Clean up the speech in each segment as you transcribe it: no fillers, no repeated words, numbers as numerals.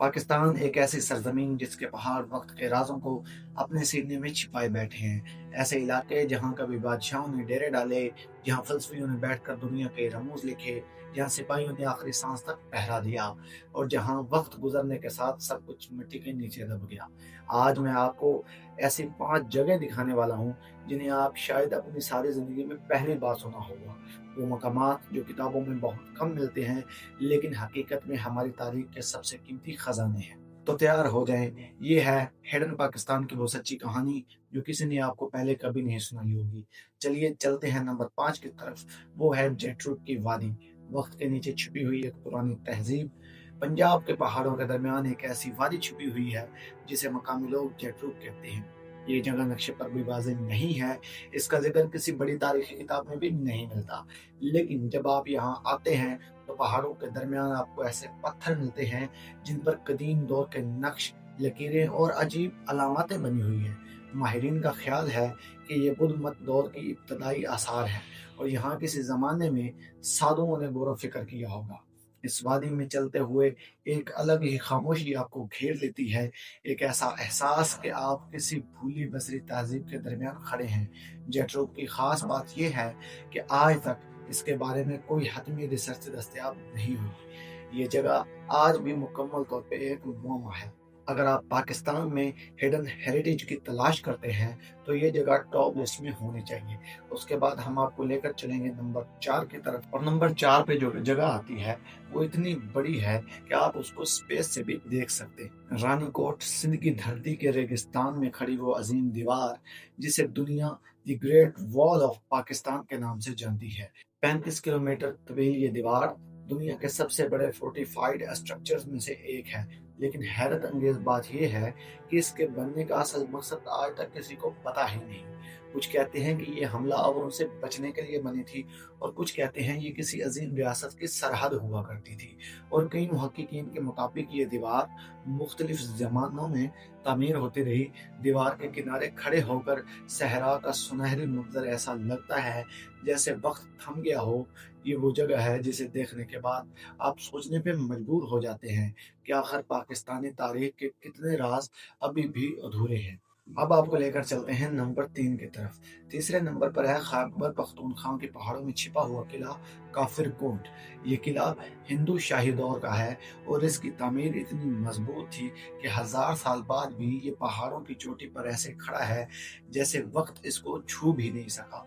पाकिस्तान एक ऐसी सरजमीन जिसके पहाड़ वक्त के राजों को अपने सीने में छिपाए बैठे हैं। ऐसे इलाके जहाँ कभी बादशाहों ने डेरे डाले, जहाँ फलसफियों ने बैठकर दुनिया के रमूज लिखे, जहाँ सिपाहियों ने आखिरी सांस तक पहरा दिया और जहाँ वक्त गुजरने के साथ सब कुछ मिट्टी के नीचे दब गया। आज मैं आपको ऐसी 5 जगह दिखाने वाला हूँ जिन्हें आप शायद अपनी सारी जिंदगी में पहली बार सुना होगा। वो मकामात जो किताबों में बहुत कम मिलते हैं, लेकिन हकीकत में हमारी तारीख के सबसे कीमती खजाने हैं। तो तैयार हो जाएं, ये है हिडन पाकिस्तान की वो सच्ची कहानी जो किसी ने आपको पहले कभी नहीं सुनाई होगी। चलिए चलते हैं नंबर 5 की तरफ। वो है जैट्रूट की वादी, वक्त के नीचे छुपी हुई एक पुरानी तहजीब। पंजाब के पहाड़ों के दरमियान एक ऐसी वादी छुपी हुई है जिसे मकामी लोग जैट्रूट कहते हैं। ये जगह नक्शे पर भी वाज़ेह नहीं है, इसका जिक्र किसी बड़ी तारीखी किताब में भी नहीं मिलता, लेकिन जब आप यहाँ आते हैं तो पहाड़ों के दरमियान आपको ऐसे पत्थर मिलते हैं जिन पर कदीम दौर के नक्श, लकीरें और अजीब अलामतें बनी हुई हैं। माहिरीन का ख्याल है कि ये बुद्ध मत दौर की इब्तदाई आसार है और यहाँ किसी ज़माने में साधुओं ने गौर फिक्र किया होगा। इस वादी में चलते हुए एक अलग ही खामोशी आपको घेर लेती है, एक ऐसा एहसास कि आप किसी भूली बसरी तहजीब के दरमियान खड़े हैं। जेट्रो की खास बात यह है कि आज तक इसके बारे में कोई हतमी रिसर्च दस्तयाब नहीं हुई। ये जगह आज भी मुकम्मल तौर पे एक मुअम्मा है। अगर आप पाकिस्तान में हिडन हेरिटेज की तलाश करते हैं तो ये जगह टॉप लिस्ट में होनी चाहिए। उसके बाद हम आपको लेकर चलेंगे नंबर 4 की तरफ, और नंबर 4 पे जो जगह आती है वो इतनी बड़ी है कि आप उसको स्पेस से भी देख सकते। रानी कोट, सिंध की धरती के रेगिस्तान में खड़ी वो अजीम दीवार जिसे दुनिया the great wall of Pakistan के नाम से जानती है। 35 किलोमीटर तवील ये दीवार दुनिया के सबसे बड़े फोर्टिफाइड स्ट्रक्चर्स में से एक है, लेकिन हैरत अंगेज बात यह है कि इसके बनने का असल मकसद आज तक किसी को पता ही नहीं। कुछ कहते हैं कि ये हमलावरों से बचने के लिए बनी थी, और कुछ कहते हैं ये किसी अजीम रियासत की सरहद हुआ करती थी, और कई मुहक्किकीन के मुताबिक ये दीवार मुख्तलिफ जमानों में तामीर होती रही। दीवार के किनारे खड़े होकर सहरा का सुनहरी मंजर ऐसा लगता है जैसे वक्त थम गया हो। ये वो जगह है जिसे देखने के बाद आप सोचने पे मजबूर हो जाते हैं कि आखिर पाकिस्तानी तारीख के कितने राज अभी भी अधूरे हैं। अब आपको लेकर चलते हैं नंबर 3 की तरफ। तीसरे नंबर पर है खैबर पख्तूनख्वा के पहाड़ों में छिपा हुआ किला काफिर कोट। ये किला हिंदू शाही दौर का है और इसकी तामीर इतनी मजबूत थी कि 1000 साल बाद भी ये पहाड़ों की चोटी पर ऐसे खड़ा है जैसे वक्त इसको छू भी नहीं सका।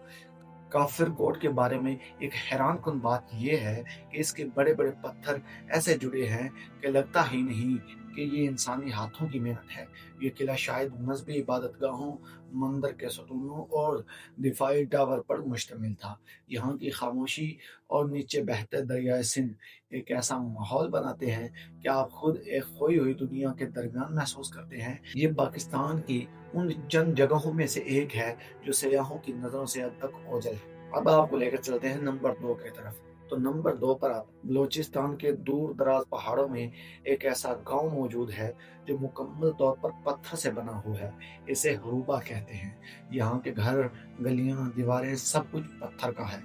काफिर कोट के बारे में एक हैरान कुन बात यह है कि इसके बड़े बड़े पत्थर ऐसे जुड़े हैं कि लगता ही नहीं कि ये इंसानी हाथों की मेहनत है। ये किला शायद मजहबी इबादतगाहों, मंदिर के सतूनों और दिफाई टावर पर मुश्तमिल था। यहाँ की खामोशी और नीचे बहते दरियाए सिंध एक ऐसा माहौल बनाते हैं कि आप खुद एक खोई हुई दुनिया के दरमियान महसूस करते हैं। ये पाकिस्तान की उन चंद जगहों में से एक है जो सयाहों की नजरों से अब तक ओझल है। अब आपको लेकर चलते हैं नंबर 2 की तरफ। तो नंबर 2 पर आप बलोचिस्तान के दूर दराज पहाड़ों में एक ऐसा गांव मौजूद है जो मुकम्मल तौर पर पत्थर से बना हुआ है। इसे हरूबा कहते हैं। यहाँ के घर, गलियां, दीवारें सब कुछ पत्थर का है।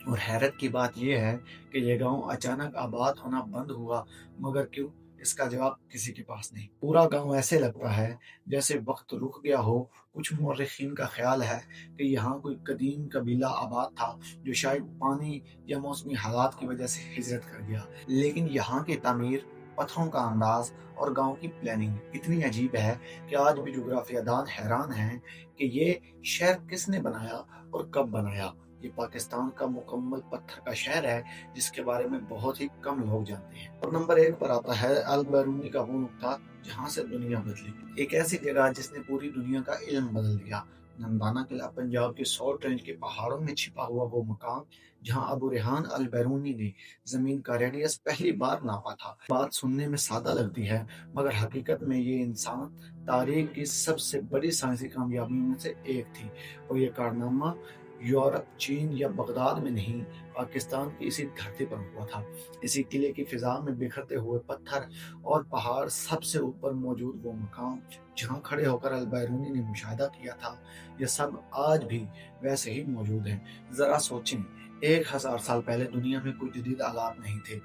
और हैरत की बात यह है कि यह गांव अचानक आबाद होना बंद हुआ, मगर क्यों, इसका जवाब किसी के पास नहीं। पूरा गांव ऐसे लगता है जैसे वक्त रुक गया हो। कुछ मौरखीन का ख्याल है कि यहाँ कोई कदीम कबीला आबाद था जो शायद पानी या मौसमी हालात की वजह से हिजरत कर गया, लेकिन यहाँ की तामीर, पत्थरों का अंदाज और गांव की प्लानिंग इतनी अजीब है कि आज भी जुग्राफियादान हैरान हैं कि ये शहर किसने बनाया और कब बनाया। ये पाकिस्तान का मुकम्मल पत्थर का शहर है जिसके बारे में बहुत ही कम लोग जानते हैं। और नंबर 1 पर आता है अल बैरूनी का वो नुक्ता जहाँ से दुनिया बदली। एक ऐसी जगह जिसने पूरी दुनिया का इल्म बदल दिया। ननकाना किला पंजाब के सॉल्ट रेंज के पहाड़ों में छिपा हुआ वो मकाम जहाँ अबू रेहान अल बैरूनी ने जमीन का रेडियस पहली बार नापा था। बात सुनने में सादा लगती है, मगर हकीकत में ये इंसान तारीख की सबसे बड़ी साइंसी कामयाबियों में से एक थी। और ये कारनामा यूरोप, चीन या बगदाद में नहीं, पाकिस्तान की इसी धरती पर हुआ था। इसी किले की फिजा में बिखरते हुए पत्थर और पहाड़, सबसे ऊपर मौजूद वो मकाम जहाँ खड़े होकर अल बैरूनी ने मुशाहिदा किया था, ये सब आज भी वैसे ही मौजूद हैं। जरा सोचें 1000 साल पहले दुनिया में कोई जदीद आलात नहीं थे,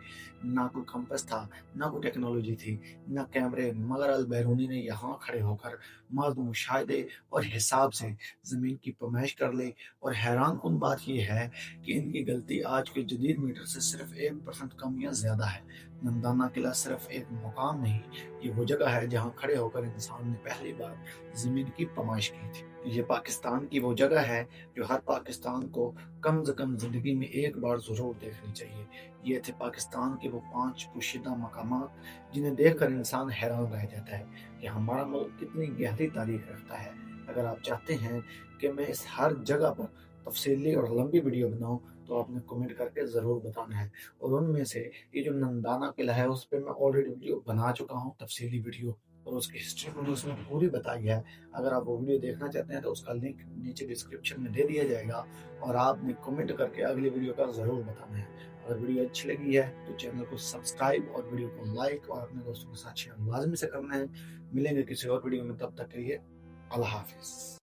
ना कोई कंपास था, ना कोई टेक्नोलॉजी थी, ना कैमरे, मगर अल-बैरूनी ने यहाँ खड़े होकर महज मुशाहिदे और हिसाब से ज़मीन की पैमाइश कर ली। और हैरानकुन बात ये है कि इनकी गलती आज के जदीद मीटर से सिर्फ 1% कम या ज़्यादा है। नंदाना किला सिर्फ एक मुकाम नहीं, ये वो जगह है जहाँ खड़े होकर इंसान ने पहली बार ज़मीन की पैमाइश की थी। ये पाकिस्तान की वो जगह है जो हर पाकिस्तान को कम से कम जिंदगी में एक बार जरूर देखनी चाहिए। ये थे पाकिस्तान के वो 5 पोशीदा मकामात जिन्हें देखकर इंसान हैरान रह जाता है कि हमारा मुल्क कितनी गहरी तारीख रखता है। अगर आप चाहते हैं कि मैं इस हर जगह पर तफसीली और लंबी वीडियो बनाऊं तो आपने कमेंट करके ज़रूर बताना है। और उनमें से ये जो नंदाना किला है उस पर मैं ऑलरेडी वीडियो बना चुका हूँ, तफसीली वीडियो, और उसकी हिस्ट्री मैंने उसमें पूरी बताई है। अगर आप वो वीडियो देखना चाहते हैं तो उसका लिंक नीचे डिस्क्रिप्शन में दे दिया जाएगा, और आपने कमेंट करके अगली वीडियो का ज़रूर बताना है। अगर वीडियो अच्छी लगी है तो चैनल को सब्सक्राइब और वीडियो को लाइक और अपने दोस्तों के साथ शेयर लाजमी से करना है। मिलेंगे किसी और वीडियो में, तब तक के लिए अल्लाह हाफिज़।